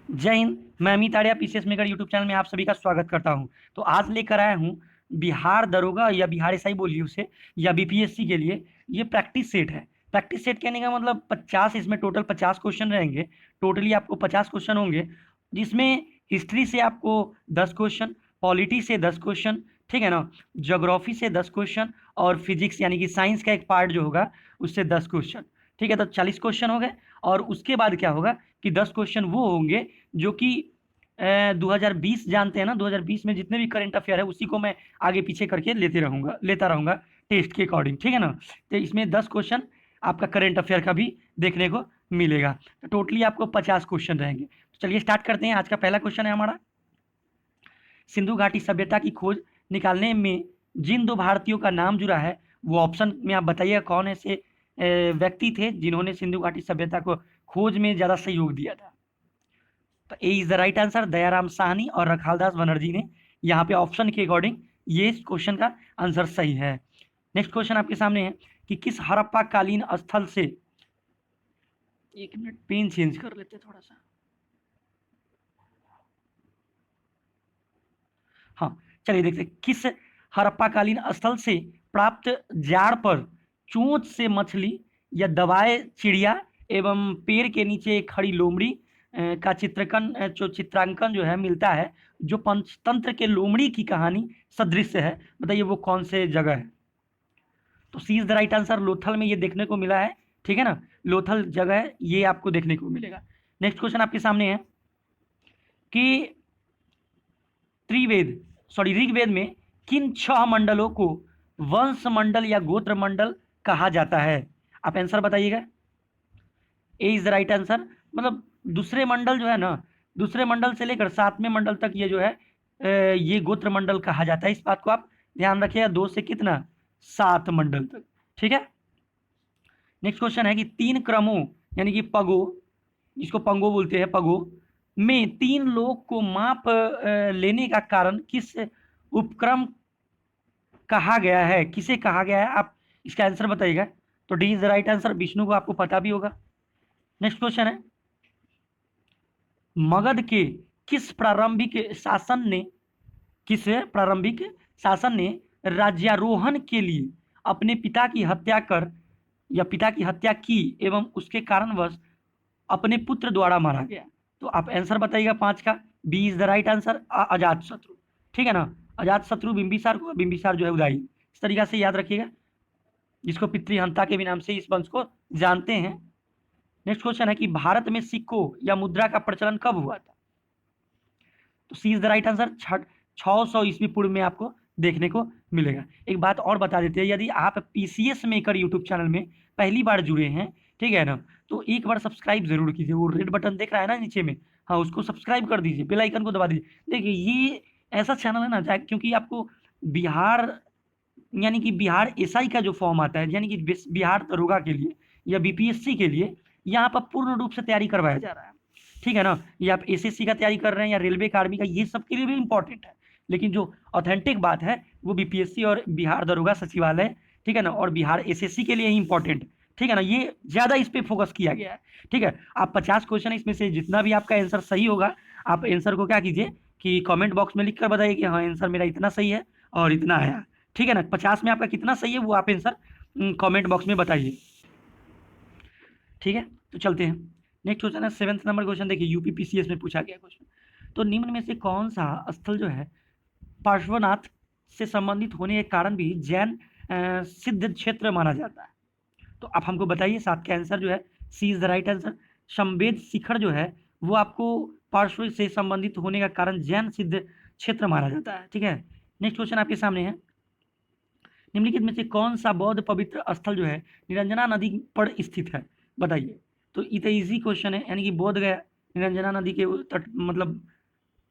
जय हिंद। मैं Amit Arya PCS maker YouTube channel में आप सभी का स्वागत करता हूं। तो आज लेकर आया हूं बिहार दरोगा या बिहार एसआई बोलिए उसे, या बीपीएससी के लिए ये प्रैक्टिस सेट है। प्रैक्टिस सेट कहने का मतलब 50, इसमें टोटल 50 क्वेश्चन रहेंगे। टोटली आपको 50 क्वेश्चन होंगे, जिसमें हिस्ट्री से आपको 10 क्वेश्चन, पॉलिटी से 10 क्वेश्चन, ठीक है ना, ज्योग्राफी से 10 क्वेश्चन, और फिजिक्स यानी कि साइंस का एक पार्ट जो होगा उससे 10 क्वेश्चन। ठीक है, तो 40 क्वेश्चन हो गए। और उसके बाद क्या होगा कि 10 क्वेश्चन वो होंगे जो कि 2020 जानते हैं ना, 2020 में जितने भी करंट अफेयर है उसी को मैं आगे पीछे करके लेता रहूंगा टेस्ट के अकॉर्डिंग। ठीक है ना, तो इसमें 10 क्वेश्चन आपका करंट अफेयर का भी देखने को मिलेगा। तो टोटली आपको 50 क्वेश्चन रहेंगे। तो चलिए स्टार्ट करते हैं। आज का पहला क्वेश्चन है हमारा, सिंधु घाटी सभ्यता की खोज निकालने में जिन दो भारतीयों का नाम जुड़ा है वो ऑप्शन में आप बताइएगा कौन ऐसे व्यक्ति थे जिन्होंने सिंधु घाटी सभ्यता को खोज में ज्यादा सहयोग दिया था। तो A is the right answer, Dayaram Sahni और रखालदास बनर्जी ने। यहाँ पे ऑप्शन के अकॉर्डिंग ये क्वेश्चन का आंसर सही है। नेक्स्ट क्वेश्चन आपके सामने है कि किस हड़प्पा कालीन स्थल से, एक मिनट पेन चेंज कर लेते थोड़ा सा। हाँ, चलिए देखते हैं। किस हड़प्पा कालीन स्थल से प्राप्त जाड़ पर चोंच से मछली या दबाए चिड़िया एवं पेड़ के नीचे खड़ी लोमड़ी का चित्रांकन जो है मिलता है, जो पंचतंत्र के लोमड़ी की कहानी सदृश है, बताइए वो कौन से जगह है। तो C is the right answer, Lothal में ये देखने को मिला है। ठीक है ना, लोथल जगह है, ये आपको देखने को मिलेगा। नेक्स्ट क्वेश्चन आपके सामने है कि त्रिवेद ऋग्वेद में किन 6 मंडलों को वंश मंडल या गोत्र मंडल कहा जाता है। आप आंसर बताइएगा। ए इज द राइट आंसर, मतलब दूसरे मंडल जो है ना, दूसरे मंडल से लेकर 7वें मंडल तक ये जो है ये गोत्र मंडल कहा जाता है। इस बात को आप ध्यान रखिएगा, 2 से कितना, 7 मंडल तक। ठीक है। नेक्स्ट क्वेश्चन है कि 3 क्रमों यानी कि पगो, जिसको पंगो बोलते हैं, पगो में 3 लोग को माप लेने का कारण किस उपक्रम कहा गया है, किसे कहा गया है, आप इसका आंसर बताइएगा। तो D is the right answer, Vishnu को आपको पता भी होगा। नेक्स्ट क्वेश्चन है, मगध के किस प्रारंभिक शासन ने किस प्रारंभिक शासन ने राज्यारोहण के लिए अपने पिता की हत्या कर या पिता की हत्या की एवं उसके कारणवश अपने पुत्र द्वारा मारा गया। तो आप आंसर बताइएगा 5 का। B is the right answer, Ajatashatru. ठीक है ना, अजात शत्रु बिंबिसार को, बिंबिसार जो है उदयी। इस तरीका से याद रखिएगा, जिसको पितृहंता के भी नाम से इस वंश को जानते हैं। नेक्स्ट क्वेश्चन है कि भारत में सिक्कों या मुद्रा का प्रचलन कब हुआ था। तो C is the right answer, 600 ईस्वी पूर्व में आपको देखने को मिलेगा। एक बात और बता देते हैं, यदि आप पीसीएस मेकर यूट्यूब चैनल में पहली बार जुड़े हैं, ठीक है ना, तो एक बार सब्सक्राइब जरूर कीजिए। वो रेड बटन देख रहा है ना नीचे में, हाँ उसको सब्सक्राइब कर दीजिए, बेल आइकन को दबा दीजिए। देखिए ये ऐसा चैनल है ना क्योंकि आपको बिहार यानी कि बिहार एसआई का जो फॉर्म आता है, यानी कि बिहार दरोगा के लिए या बीपीएससी के लिए यहाँ पर पूर्ण रूप से तैयारी करवाया जा रहा है। ठीक है ना, ये आप एसएससी का तैयारी कर रहे हैं या रेलवे का, आर्मी का, ये सब के लिए भी इंपॉर्टेंट है। लेकिन जो ऑथेंटिक बात है वो बीपीएससी और बिहार दरोगा सचिवालय, ठीक है ना, और बिहार एसएससी के लिए ही इंपॉर्टेंट। ठीक है ना, ये ज्यादा इस पे फोकस किया गया है। ठीक है, आप 50 क्वेश्चन है, इसमें से जितना भी आपका आंसर सही होगा, आप आंसर को क्या कीजिए कि कमेंट बॉक्स में लिख कर बताइए कि हाँ आंसर मेरा इतना सही है और इतना आया। ठीक है ना, 50 में आपका कितना सही है वो आप आंसर कमेंट बॉक्स में बताइए। ठीक है, तो चलते हैं। नेक्स्ट क्वेश्चन है 7th नंबर क्वेश्चन, देखिए यूपीपीसीएस में पूछा गया क्वेश्चन। तो निम्न में से कौन सा स्थल जो है पार्श्वनाथ से संबंधित होने के कारण भी जैन सिद्ध क्षेत्र माना जाता है। तो आप हमको बताइए, 7 का आंसर जो है सी इज द राइट आंसर, संवेद शिखर जो है वो आपको पार्श्व से संबंधित होने का कारण जैन सिद्ध क्षेत्र माना जाता है। ठीक है, नेक्स्ट क्वेश्चन आपके सामने है, निम्नलिखित में से कौन सा बौद्ध पवित्र स्थल जो है निरंजना नदी पर स्थित है, बताइए। तो ये तो इजी क्वेश्चन है, यानी कि बोध गया निरंजना नदी के तट, मतलब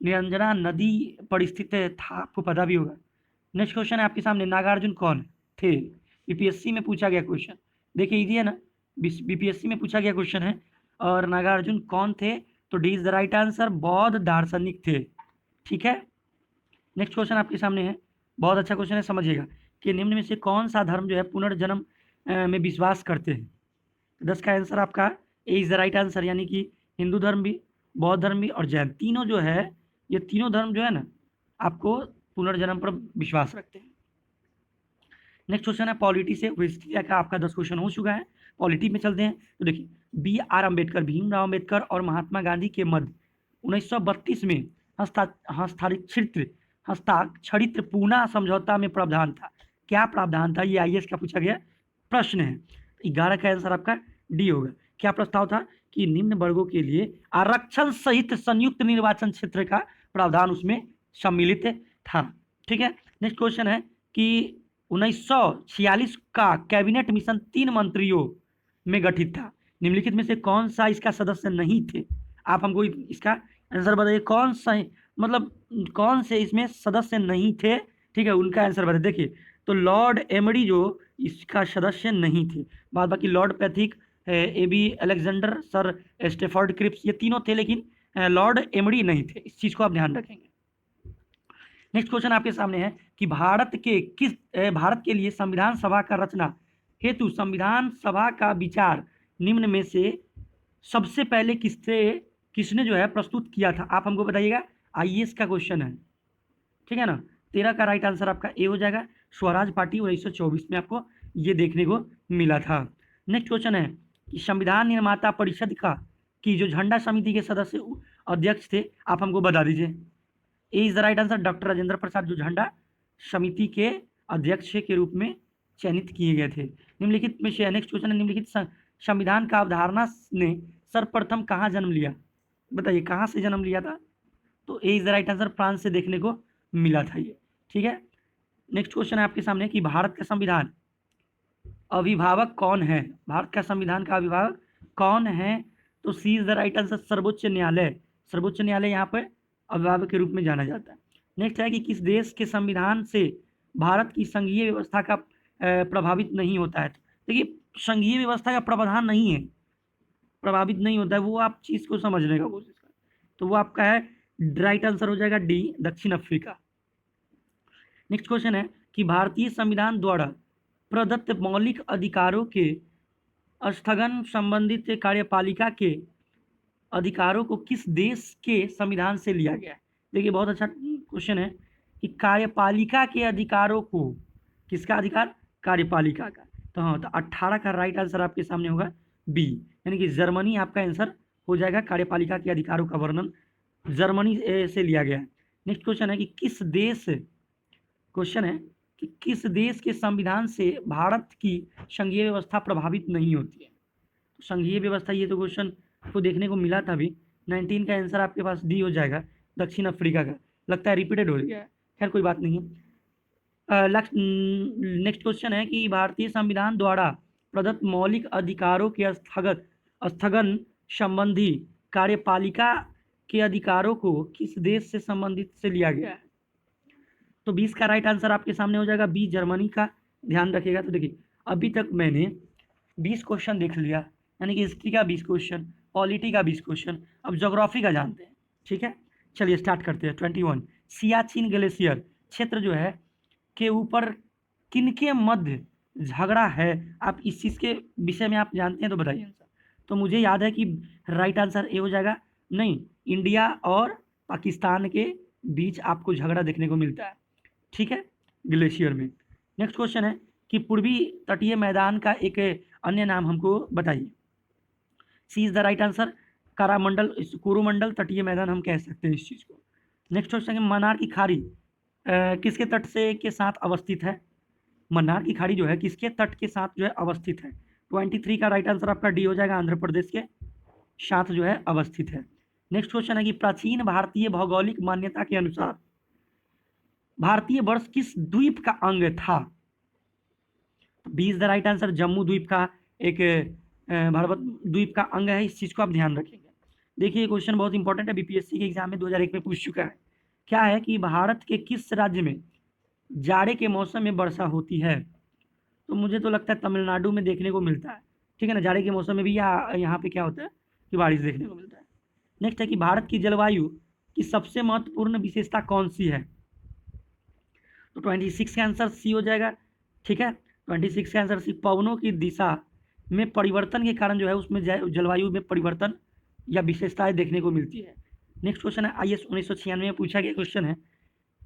निरंजना नदी पर स्थित था, आपको पता भी होगा। नेक्स्ट क्वेश्चन है आपके सामने, नागार्जुन कौन थे, बीपीएससी में पूछा गया क्वेश्चन। देखिए इजी है ना, बीपीएससी में पूछा गया क्वेश्चन है। और नागार्जुन कौन थे, तो D is the right answer, बौद्ध दार्शनिक थे। ठीक है, नेक्स्ट क्वेश्चन आपके सामने है, बहुत अच्छा क्वेश्चन है, समझिएगा कि निम्न में से कौन सा धर्म जो है पुनर्जन्म में विश्वास करते हैं। 10 का आंसर आपका ए इज द राइट आंसर, यानी कि हिंदू धर्म भी, बौद्ध धर्म भी और जैन, तीनों जो है, ये तीनों धर्म जो है ना, आपको पुनर्जन्म पर विश्वास रखते हैं। नेक्स्ट क्वेश्चन है पॉलिटी से हिस्ट्री का, आपका 10 क्वेश्चन हो चुका है। पॉलिटी में चलते हैं। तो देखिए, B.R. अम्बेडकर, भीमराव अम्बेडकर और महात्मा गांधी के मध्य 1932 में हस्ताक्षरित पूना समझौता में प्रावधान था। क्या प्रावधान था? ये IAS का पूछा गया प्रश्न है। 11 का आंसर आपका डी होगा। क्या प्रस्ताव था? कि निम्न वर्गों के लिए आरक्षण सहित संयुक्त निर्वाचन क्षेत्र का प्रावधान उसमें सम्मिलित था। ठीक है। नेक्स्ट क्वेश्चन है कि 1946 का कैबिनेट मिशन 3 मंत्रियों में गठित था। निम्नलिखित में से कौन सा इसका सदस्य नहीं थे? आप हमको इसका आंसर बताइए, कौन सा मतलब कौन से इसमें सदस्य नहीं थे? ठीक है, उनका आंसर बताइए। देखिए, तो लॉर्ड एमडी जो इसका सदस्य नहीं थे, बाद बाकी lord Pethick, AB Alexander, sir Stafford Cripps, ये तीनों थे, लेकिन लॉर्ड एमडी नहीं थे। इस चीज को आप ध्यान रखेंगे। नेक्स्ट क्वेश्चन आपके सामने है कि भारत के लिए संविधान सभा का रचना हेतु संविधान सभा का विचार निम्न में से सबसे पहले किसने जो है प्रस्तुत किया था? आप हमको बताइएगा। IAS का क्वेश्चन है, ठीक है ना। 13 का राइट आंसर आपका ए हो जाएगा। स्वराज पार्टी 1924 में आपको ये देखने को मिला था। नेक्स्ट क्वेश्चन है कि संविधान निर्माता परिषद की जो झंडा समिति के सदस्य अध्यक्ष थे, आप हमको बता दीजिए। A is the right answer, doctor Rajendra Prasad, जो झंडा समिति के अध्यक्ष के रूप में चयनित किए गए थे। निम्नलिखित में से नेक्स्ट क्वेश्चन है, निम्नलिखित संविधान का अवधारणा ने सर्वप्रथम कहाँ जन्म लिया? बताइए कहाँ से जन्म लिया था? तो A is the right answer, France से देखने को मिला था ये। ठीक है। नेक्स्ट क्वेश्चन है आपके सामने कि भारत का संविधान अभिभावक कौन है? भारत का संविधान का अभिभावक कौन है? तो C is the right answer, सर्वोच्च न्यायालय। सर्वोच्च न्यायालय यहाँ पर अभिभावक के रूप में जाना जाता है। नेक्स्ट है कि किस देश के संविधान से भारत की संघीय व्यवस्था का प्रभावित नहीं होता है? देखिए, संघीय व्यवस्था का प्रावधान नहीं है, प्रभावित नहीं होता है, वो आप चीज को समझने का कोशिश करें। तो वो आपका है राइट आंसर हो जाएगा डी, दक्षिण अफ्रीका। नेक्स्ट क्वेश्चन है कि भारतीय संविधान द्वारा प्रदत्त मौलिक अधिकारों के स्थगन संबंधित कार्यपालिका के अधिकारों को किस देश के संविधान से लिया गया है? देखिए, बहुत अच्छा क्वेश्चन है कि कार्यपालिका के अधिकारों को, किसका अधिकार? कार्यपालिका का। तो हाँ, तो 18 का राइट आंसर आपके सामने होगा बी, यानी कि जर्मनी आपका आंसर हो जाएगा। कार्यपालिका के अधिकारों का वर्णन जर्मनी से लिया गया है। नेक्स्ट क्वेश्चन है कि किस देश के संविधान से भारत की संघीय व्यवस्था प्रभावित नहीं होती है? तो संघीय व्यवस्था, ये तो क्वेश्चन को देखने को मिला था अभी। 19 का आंसर आपके पास डी हो जाएगा, दक्षिण अफ्रीका का। लगता है रिपीटेड हो गया है, खैर कोई बात नहीं है। नेक्स्ट क्वेश्चन है कि भारतीय संविधान द्वारा प्रदत्त मौलिक अधिकारों के स्थगन संबंधी कार्यपालिका के अधिकारों को किस देश से संबंधित से लिया गया है? तो 20 का राइट आंसर आपके सामने हो जाएगा बी, जर्मनी का। ध्यान रखिएगा। तो देखिए, अभी तक मैंने 20 क्वेश्चन देख लिया, यानी कि हिस्ट्री का 20 क्वेश्चन, पॉलिटी का 20 क्वेश्चन, अब ज्योग्राफी का जानते हैं। ठीक है, चलिए स्टार्ट करते हैं। 21, सियाचिन ग्लेशियर क्षेत्र जो है के ऊपर किनके मध्य झगड़ा है? आप इस चीज़ के विषय में आप जानते हैं तो बताइए आंसर। तो मुझे याद है कि राइट आंसर ए हो जाएगा। नहीं, इंडिया और पाकिस्तान के बीच आपको झगड़ा देखने को मिलता है। ठीक है, ग्लेशियर में। नेक्स्ट क्वेश्चन है कि पूर्वी तटीय मैदान का एक अन्य नाम हमको बताइए। C is the right answer, Coromandel तटीय मैदान हम कह सकते हैं इस चीज़ को। नेक्स्ट क्वेश्चन है मन्नार की खाड़ी किसके तट से के साथ अवस्थित है? मन्नार की खाड़ी जो है किसके तट के साथ जो है अवस्थित है? 23 का राइट आंसर आपका डी हो जाएगा, आंध्र प्रदेश के साथ जो है अवस्थित है। नेक्स्ट क्वेश्चन है कि प्राचीन भारतीय भौगोलिक मान्यता के अनुसार भारतीय वर्ष किस द्वीप का अंग था? 20 द राइट आंसर, जम्मू द्वीप का एक भारत द्वीप का अंग है। इस चीज को आप ध्यान रखेंगे। देखिए, क्वेश्चन बहुत इंपॉर्टेंट है, BPSC के एग्जाम में 2001 में पूछ चुका है। क्या है कि भारत के किस राज्य में जाड़े के मौसम में वर्षा होती है? तो मुझे तो लगता है तमिलनाडु में देखने को मिलता है। ठीक है ना, जाड़े के मौसम में भी यहाँ पे क्या होता है कि बारिश देखने को मिलता है। नेक्स्ट है कि भारत की जलवायु की सबसे महत्वपूर्ण विशेषता कौन सी है? तो 26 का आंसर सी हो जाएगा। ठीक है, 26 का आंसर सी, पवनों की दिशा में परिवर्तन के कारण जो है उसमें जलवायु में परिवर्तन या विशेषताएं देखने को मिलती है। नेक्स्ट क्वेश्चन है IS 1996 में पूछा गया क्वेश्चन है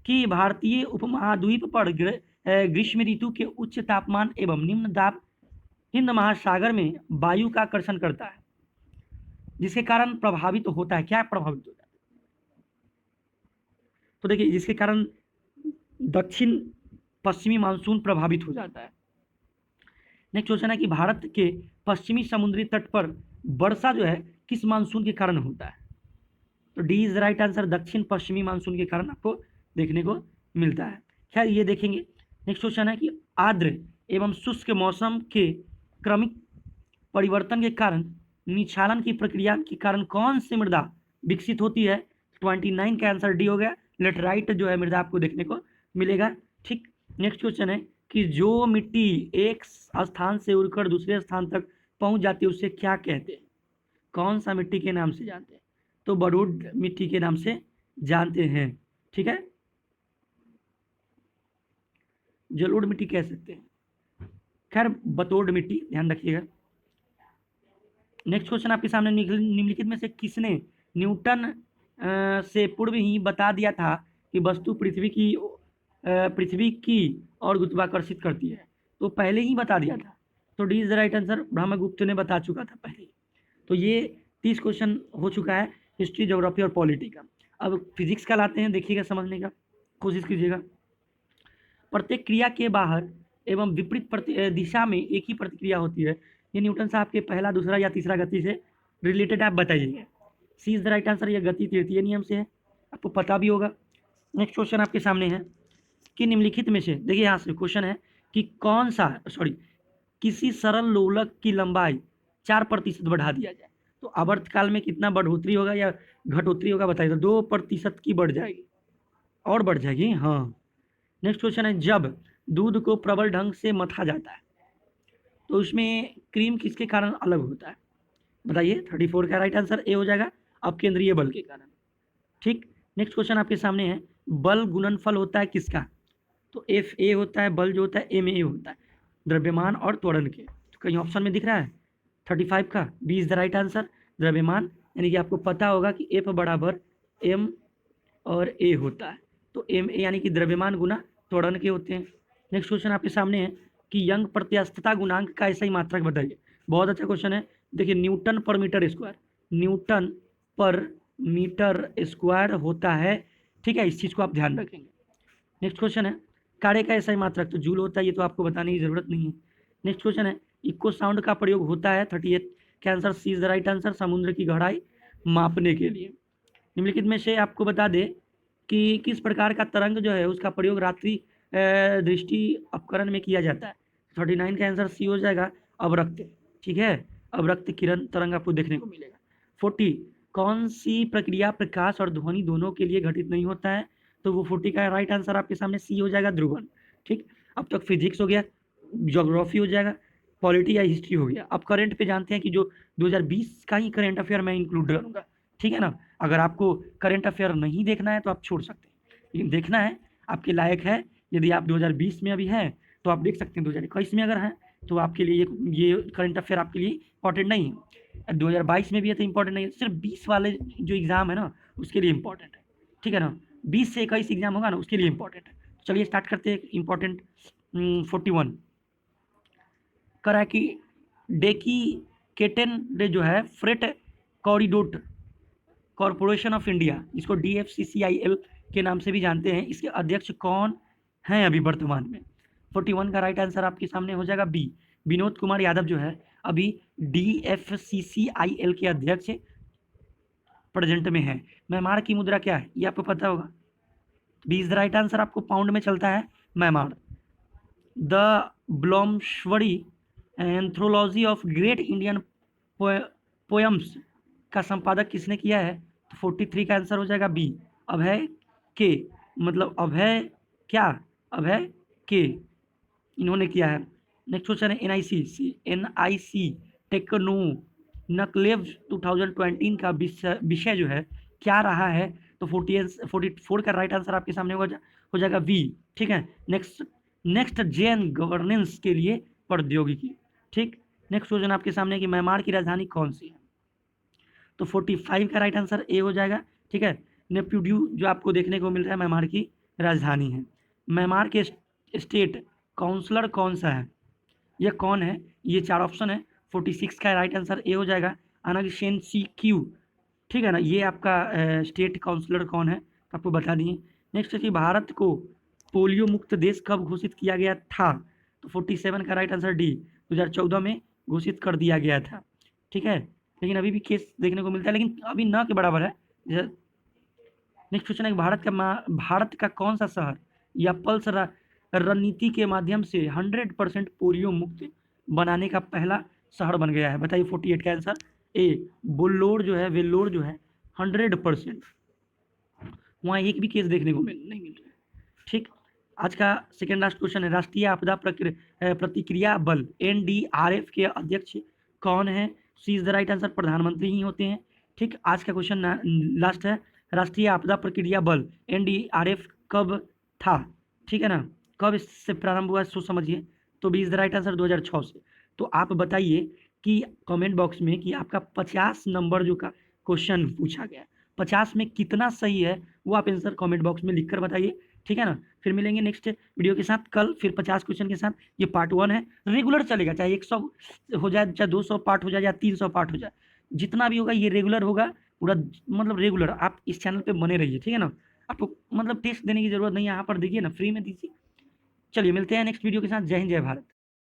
कि भारतीय उपमहाद्वीप पर ग्रीष्म ऋतु के उच्च तापमान एवं निम्न दाब हिंद महासागर में वायु का आकर्षण करता है, जिसके कारण प्रभावित होता है। क्या प्रभावित होता है? तो देखिए, जिसके कारण दक्षिण पश्चिमी मानसून प्रभावित हो जाता है। नेक्स्ट क्वेश्चन है कि भारत के पश्चिमी समुद्री तट पर वर्षा जो है किस मानसून के कारण होता है? तो डी इज राइट आंसर, दक्षिण पश्चिमी मानसून के कारण आपको देखने को मिलता है। खैर, ये देखेंगे। नेक्स्ट क्वेश्चन है कि आर्द्र एवं शुष्क मौसम के क्रमिक परिवर्तन के कारण निक्षालन की प्रक्रिया के कारण कौन सी मृदा विकसित होती है? 29 का आंसर डी हो गया। लेटराइट जो है मृदा आपको देखने को मिलेगा। ठीक। नेक्स्ट क्वेश्चन है कि जो मिट्टी एक स्थान से उड़कर दूसरे स्थान तक पहुंच जाती है उसे क्या कहते हैं? कौन सा मिट्टी के नाम से जानते हैं? तो बलुड मिट्टी के नाम से जानते हैं। ठीक है, जलोढ़ मिट्टी कह सकते हैं। खैर, बतौड़ मिट्टी ध्यान रखिएगा। नेक्स्ट क्वेश्चन आपके सामने, निम्नलिखित में से किसने न्यूटन से पूर्व ही बता दिया था कि वस्तु पृथ्वी की और गुरुत्वाकर्षित करती है? तो पहले ही बता दिया था। तो D is the right answer, Brahmagupta ने बता चुका था पहले। तो ये 30 क्वेश्चन हो चुका है हिस्ट्री, ज्योग्राफी और पॉलिटी का। अब फिजिक्स का लाते हैं, देखिएगा, समझने का कोशिश कीजिएगा। प्रत्येक क्रिया के बाहर एवं विपरीत दिशा में एक ही प्रतिक्रिया होती है। ये न्यूटन साहब के पहला, दूसरा या तीसरा गति से रिलेटेड आप बताइएगा। सी इज द राइट आंसर, यह गति तृतीय नियम से है, आपको पता भी होगा। नेक्स्ट क्वेश्चन आपके सामने है कि निम्नलिखित में से, देखिए यहाँ से क्वेश्चन है कि किसी सरल लोलक की लंबाई 4% बढ़ा दिया जाए तो आवर्तकाल में कितना बढ़ोतरी होगा या घटोतरी होगा? बताइए। तो 2% की बढ़ जाएगी, और बढ़ जाएगी। हाँ। नेक्स्ट क्वेश्चन है, जब दूध को प्रबल ढंग से मथा जाता है तो उसमें क्रीम किसके कारण अलग होता है? बताइए। 34 का राइट आंसर ए हो जाएगा, अपकेंद्रीय बल के कारण। ठीक। नेक्स्ट क्वेश्चन आपके सामने है, बल गुणनफल होता है किसका? तो एफ ए होता है, बल जो होता है एम ए होता है, द्रव्यमान और त्वरण के। तो कहीं ऑप्शन में दिख रहा है 35 का? B is the right answer, द्रव्यमान। यानी कि आपको पता होगा कि एफ बराबर एम और ए होता है, तो एम ए यानी कि द्रव्यमान गुना त्वरण के होते हैं। नेक्स्ट क्वेश्चन आपके सामने है कि यंग प्रत्यास्थता गुणांक का ऐसा ही मात्रक बताइए। बहुत अच्छा क्वेश्चन है। देखिए, न्यूटन पर मीटर स्क्वायर, न्यूटन पर मीटर स्क्वायर होता है। ठीक है, इस चीज़ को आप ध्यान रखेंगे। नेक्स्ट क्वेश्चन है, कार्य का ऐसा ही मात्रक तो जूल होता है, ये तो आपको बताने की जरूरत नहीं है। नेक्स्ट क्वेश्चन है, इको साउंड का प्रयोग होता है 38 का answer, C is the right answer, समुद्र की गहराई मापने के लिए। निम्नलिखित में से आपको बता दे कि किस प्रकार का तरंग जो है उसका प्रयोग रात्रि दृष्टि उपकरण में किया जाता है? 39 का आंसर सी हो जाएगा, अवरक्त। ठीक है, अवरक्त किरण तरंग आपको देखने को मिलेगा। 40, कौन सी प्रक्रिया प्रकाश और ध्वनि दोनों के लिए घटित नहीं होता है? तो वो 40 का राइट आंसर आपके सामने सी हो जाएगा, ध्रुवन। ठीक। अब तक फिजिक्स हो गया, ज्योग्राफी हो जाएगा, पॉलिटी या हिस्ट्री हो गया। अब करंट पे जानते हैं कि जो 2020 का ही करंट अफेयर मैं इंक्लूड करूँगा। ठीक है ना। अगर आपको करंट अफेयर नहीं देखना है तो आप छोड़ सकते हैं, लेकिन देखना है, आपके लायक है। यदि आप 2020 में अभी हैं तो आप देख सकते हैं, 2021 में अगर हैं तो आपके लिए ये करंट अफेयर आपके लिए इंपॉर्टेंट नहीं है। 2022 में भी है तो इंपॉर्टेंट नहीं है, सिर्फ 20 वाले जो एग्ज़ाम है ना उसके लिए इंपॉर्टेंट है। ठीक है ना, 20 से 21 एग्जाम होगा ना उसके लिए इंपॉर्टेंट है। चलिए स्टार्ट करते हैं। इंपॉर्टेंट 41 करा कि डेकीकेटन ने जो है freight corridor corporation of India, जिसको DFCCIL के नाम से भी जानते हैं, इसके अध्यक्ष कौन हैं अभी वर्तमान में? 41 का राइट आंसर आपके सामने हो जाएगा बी, विनोद कुमार यादव जो है अभी DFCCIL के अध्यक्ष प्रेजेंट में है। म्यांमार की मुद्रा क्या है ये आपको पता होगा, B is the right answer, आपको पाउंड में चलता है Myanmar. The Bloomsbury anthology of great Indian poems का संपादक किसने किया है? तो 43 का आंसर हो जाएगा बी, अभय के, मतलब अभय क्या, अभय के इन्होंने किया है। नेक्स्ट क्वेश्चन है, NIC टेक्नो नकलेव 2020 का विषय जो है क्या रहा है? तो 44 का राइट आंसर आपके सामने हो जाएगा वी। ठीक है। नेक्स्ट जेन गवर्नेंस के लिए प्रौद्योगिकी। ठीक। नेक्स्ट क्वेश्चन आपके सामने कि म्यांमार की राजधानी कौन सी है? तो 45 का राइट आंसर ए हो जाएगा। ठीक है, नेप्ट्यूड्यू जो आपको देखने को मिल रहा है म्यांमार की राजधानी है। म्यांमार के स्टेट काउंसलर कौन सा है, ये कौन है, ये 4 ऑप्शन है। 46 का राइट आंसर ए हो जाएगा, अनग शेन सी क्यू। ठीक है ना, ये आपका स्टेट काउंसलर कौन है तो आपको बता दिए। नेक्स्ट है कि भारत को पोलियो मुक्त देश कब घोषित किया गया था, तो 47 का राइट आंसर डी, 2014 में घोषित कर दिया गया था। ठीक है, लेकिन अभी भी केस देखने को मिलता है, लेकिन अभी न के बराबर है। नेक्स्ट क्वेश्चन है भारत का कौन सा शहर या पल्स रणनीति के माध्यम से 100% पोलियो मुक्त बनाने का पहला शहर बन गया है, बताइए। 48 का आंसर ए, वेल्लोर जो है 100%, वहाँ एक भी केस देखने को नहीं मिल रहा है। ठीक, आज का सेकेंड लास्ट क्वेश्चन है, राष्ट्रीय आपदा प्रतिक्रिया बल NDRF के अध्यक्ष कौन है, सी इज द राइट आंसर, प्रधानमंत्री ही होते हैं। ठीक, आज का क्वेश्चन लास्ट है, राष्ट्रीय आपदा प्रतिक्रिया बल NDRF कब था, ठीक है ना, कब इससे प्रारंभ हुआ सोच समझिए, तो B is the right answer 2006 से। तो आप बताइए कि कमेंट बॉक्स में कि आपका 50 नंबर जो का क्वेश्चन पूछा गया 50 में कितना सही है, वो आप आंसर कमेंट बॉक्स में लिखकर बताइए। ठीक है ना, फिर मिलेंगे नेक्स्ट वीडियो के साथ कल, फिर 50 क्वेश्चन के साथ। ये पार्ट 1 है, रेगुलर चलेगा, चाहे 100 हो जाए, चाहे 200 पार्ट हो जाए, या 300 पार्ट हो जाए, जितना भी होगा ये रेगुलर होगा पूरा, मतलब रेगुलर। आप इस चैनल पे बने रहिए, ठीक है ना, आपको मतलब टेस्ट देने की जरूरत नहीं है, यहाँ पर देखिए ना, फ्री में दीजिए। चलिए मिलते हैं नेक्स्ट वीडियो के साथ। जय हिंद, जय भारत।